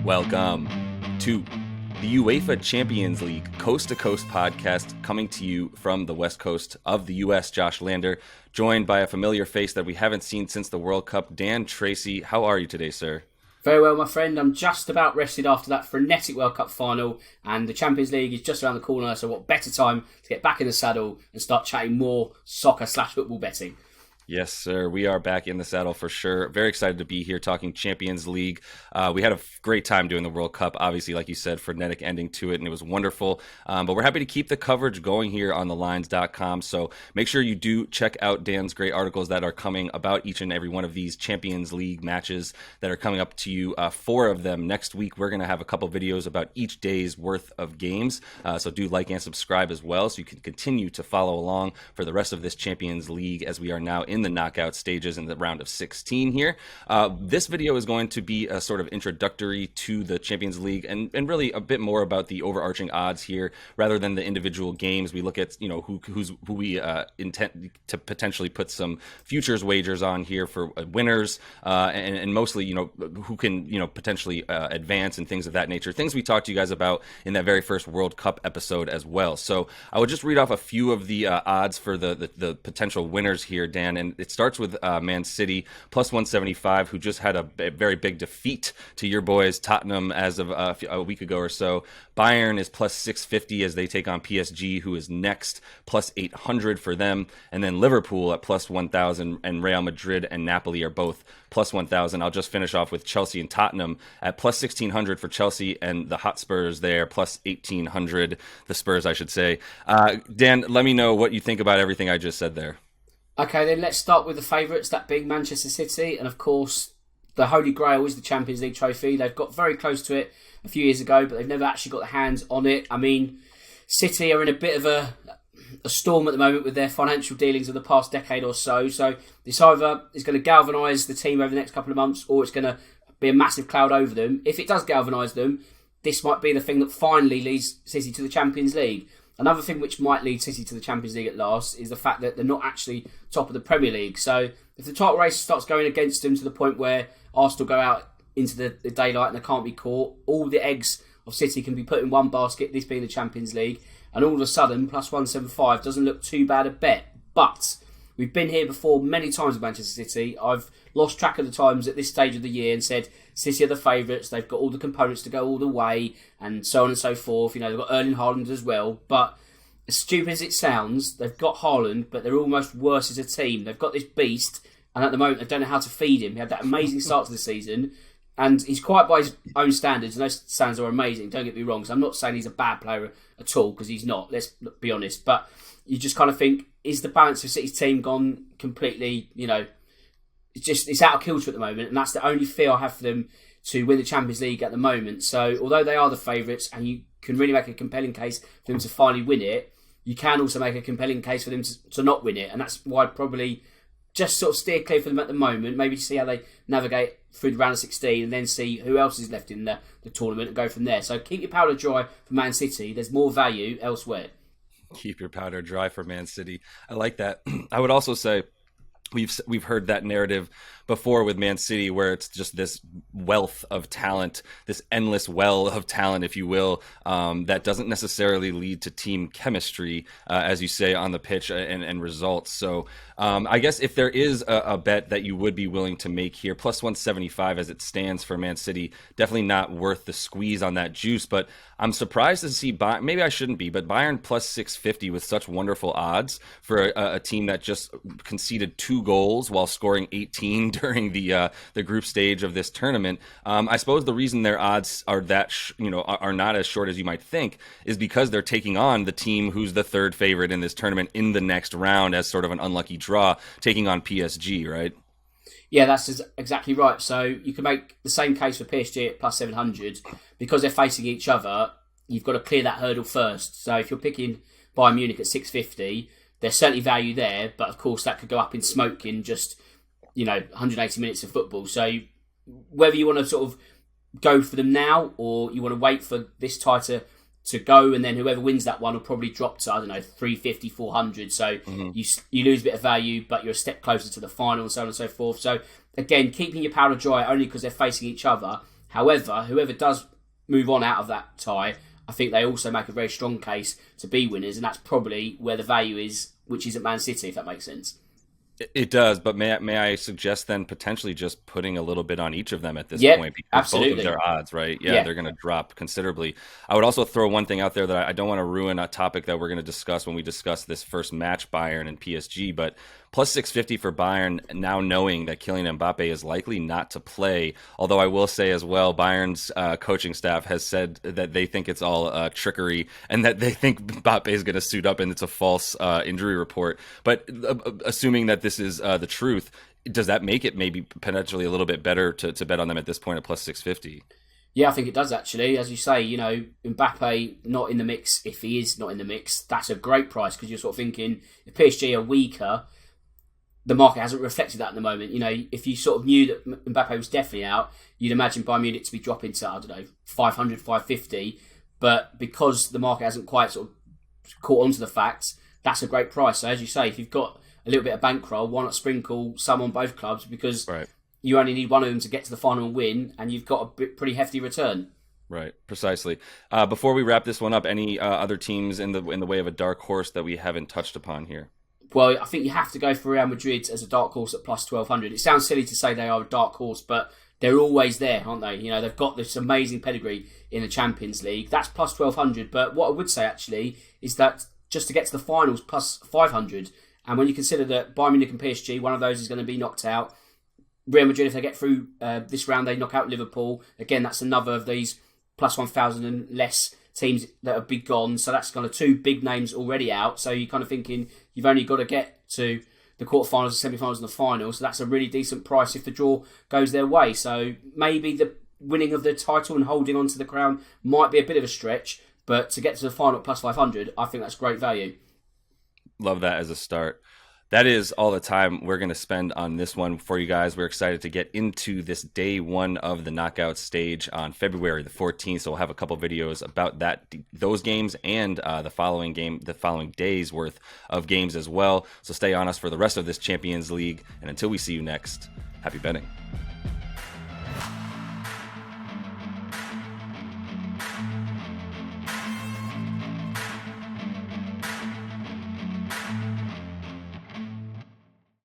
Welcome to the UEFA Champions League Coast to Coast podcast, coming to you from the west coast of the U.S. Josh Lander, joined by a familiar face that we haven't seen since the World Cup, Dan Tracy. How are you today, sir? Very well, my friend. I'm just about rested after that frenetic World Cup final, and the Champions League is just around the corner, so what better time to get back in the saddle and start chatting more soccer/football betting. Yes, sir. We are back in the saddle for sure. Very excited to be here talking Champions League. We had a great time doing the World Cup. Obviously, like you said, frenetic ending to it, and it was wonderful. But we're happy to keep the coverage going here on thelines.com. So make sure you do check out Dan's great articles that are coming about each and every one of these Champions League matches that are coming up to you. 4 of them next week. We're going to have a couple videos about each day's worth of games. So do like and subscribe as well, so you can continue to follow along for the rest of this Champions League as we are now in the knockout stages in the round of 16 here. This video is going to be a sort of introductory to the Champions League and really a bit more about the overarching odds here rather than the individual games. We look at, who we intend to potentially put some futures wagers on here for winners and mostly, who can, potentially advance and things of that nature. Things we talked to you guys about in that very first World Cup episode as well. So I would just read off a few of the odds for the potential winners here, Dan, and it starts with Man City, plus 175, who just had a very big defeat to your boys, Tottenham, as of a week ago or so. Bayern is plus 650 as they take on PSG, who is next, plus 800 for them. And then Liverpool at plus 1,000, and Real Madrid and Napoli are both plus 1,000. I'll just finish off with Chelsea and Tottenham at plus 1,600 for Chelsea, and the Hotspurs there, plus 1,800, the Spurs, I should say. Dan, let me know what you think about everything I just said there. Okay, then let's start with the favourites, that being Manchester City. And of course, the Holy Grail is the Champions League trophy. They've got very close to it a few years ago, but they've never actually got their hands on it. I mean, City are in a bit of a storm at the moment with their financial dealings of the past decade or so. So this either is going to galvanise the team over the next couple of months, or it's going to be a massive cloud over them. If it does galvanise them, this might be the thing that finally leads City to the Champions League. Another thing which might lead City to the Champions League at last is the fact that they're not actually top of the Premier League. So if the title race starts going against them to the point where Arsenal go out into the daylight and they can't be caught, all the eggs of City can be put in one basket, this being the Champions League, and all of a sudden, plus 175 doesn't look too bad a bet. But we've been here before many times with Manchester City. I've lost track of the times at this stage of the year and said City are the favourites. They've got all the components to go all the way, and so on and so forth. They've got Erling Haaland as well. But as stupid as it sounds, they've got Haaland, but they're almost worse as a team. They've got this beast, and at the moment, they don't know how to feed him. He had that amazing start to the season, and he's quite by his own standards, and those standards are amazing, don't get me wrong. So I'm not saying he's a bad player at all, because he's not, let's be honest. But you just kind of think, is the balance of City's team gone completely, it's out of kilter at the moment, and that's the only fear I have for them to win the Champions League at the moment. So although they are the favourites, and you can really make a compelling case for them to finally win it, you can also make a compelling case for them to not win it, and that's why I'd probably just sort of steer clear for them at the moment, maybe see how they navigate through the round of 16 and then see who else is left in the tournament and go from there. So keep your powder dry for Man City. There's more value elsewhere. Keep your powder dry for Man City. I like that. I would also say we've heard that narrative before with Man City, where it's just this wealth of talent, this endless well of talent, if you will, that doesn't necessarily lead to team chemistry, as you say, on the pitch and results. So I guess if there is a bet that you would be willing to make here, plus 175 as it stands for Man City, definitely not worth the squeeze on that juice. But I'm surprised to see, maybe I shouldn't be, but Bayern plus 650 with such wonderful odds for a team that just conceded 2 goals while scoring 18 during the group stage of this tournament. I suppose the reason their odds are that are not as short as you might think is because they're taking on the team who's the third favorite in this tournament in the next round as sort of an unlucky draw, taking on PSG, right? Yeah, that's exactly right. So you can make the same case for PSG at plus 700 because they're facing each other. You've got to clear that hurdle first. So if you're picking Bayern Munich at 650, there's certainly value there, but of course that could go up in smoke in just 180 minutes of football. So whether you want to sort of go for them now or you want to wait for this tie to go, and then whoever wins that one will probably drop to, 350, 400. So you lose a bit of value, but you're a step closer to the final and so on and so forth. So again, keeping your powder dry only because they're facing each other However, whoever does move on out of that tie, I think they also make a very strong case to be winners, and that's probably where the value is, which is at Man City, if that makes sense. It does, but may I suggest then potentially just putting a little bit on each of them at this Yep, point because both of absolutely. their odds, right? Yeah, Yeah. they're going to drop considerably. I would also throw one thing out there that I don't want to ruin a topic that we're going to discuss when we discuss this first match, Bayern and PSG, but plus 650 for Bayern, now knowing that Kylian Mbappe is likely not to play. Although I will say as well, Bayern's coaching staff has said that they think it's all trickery and that they think Mbappe is going to suit up and it's a false injury report. But assuming that this is the truth, does that make it maybe potentially a little bit better to bet on them at this point at plus 650? Yeah, I think it does actually. As you say, Mbappe not in the mix. If he is not in the mix, that's a great price because you're sort of thinking if PSG are weaker, the market hasn't reflected that at the moment. If you sort of knew that Mbappe was definitely out, you'd imagine Bayern Munich to be dropping to, I don't know, 500, 550. But because the market hasn't quite sort of caught on to the facts, that's a great price. So as you say, if you've got a little bit of bankroll, why not sprinkle some on both clubs? Because Right. you only need one of them to get to the final and win, and you've got a pretty hefty return. Right, precisely. Before we wrap this one up, any other teams in the way of a dark horse that we haven't touched upon here? Well, I think you have to go for Real Madrid as a dark horse at plus 1200. It sounds silly to say they are a dark horse, but they're always there, aren't they? They've got this amazing pedigree in the Champions League. That's plus 1200. But what I would say actually is that just to get to the finals, plus 500. And when you consider that Bayern Munich and PSG, one of those is going to be knocked out. Real Madrid, if they get through this round, they knock out Liverpool. Again, that's another of these plus 1,000 and less teams that have been gone. So that's kind of two big names already out. So you're kind of thinking you've only got to get to the quarterfinals, the semi-finals, and the final. So that's a really decent price if the draw goes their way. So maybe the winning of the title and holding on to the crown might be a bit of a stretch. But to get to the final at plus 500, I think that's great value. Love that as a start. That is all the time we're going to spend on this one for you guys. We're excited to get into this day one of the knockout stage on February the 14th. So we'll have a couple videos about those games and the following day's worth of games as well. So stay on us for the rest of this Champions League. And until we see you next, happy betting.